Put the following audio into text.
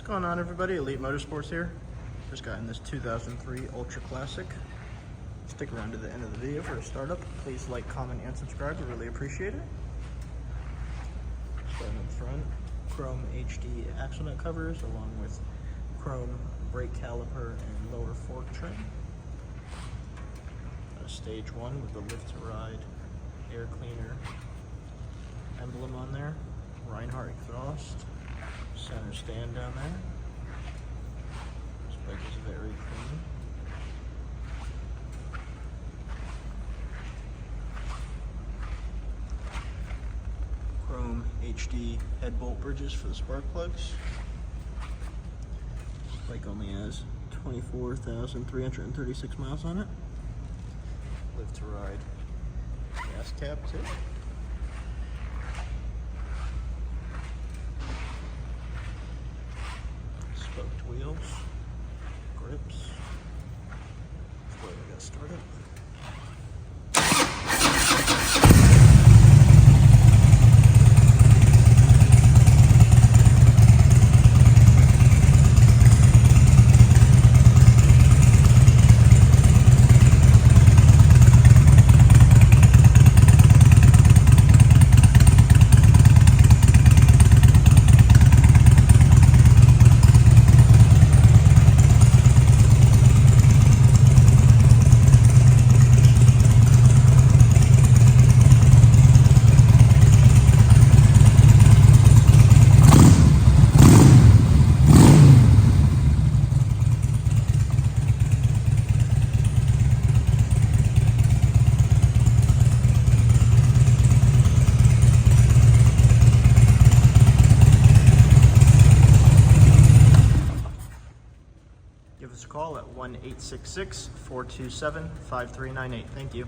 What's going on, everybody? Elite Motorsports here. Just got in this 2003 Ultra Classic. Stick around to the end of the video for a startup. Please like, comment, and subscribe. We really appreciate it. Starting up front, chrome HD axle nut covers along with chrome brake caliper and lower fork trim. Stage 1 with the lift to ride air cleaner emblem on there. Rinehart exhaust. Center stand down there. This bike is very clean. Chrome HD head bolt bridges for the spark plugs. This bike only has 24,336 miles on it. Live to ride gas cap too. Spoked wheels, grips. Let's go ahead and get started. Give us a call at 1-866-427-5398. Thank you.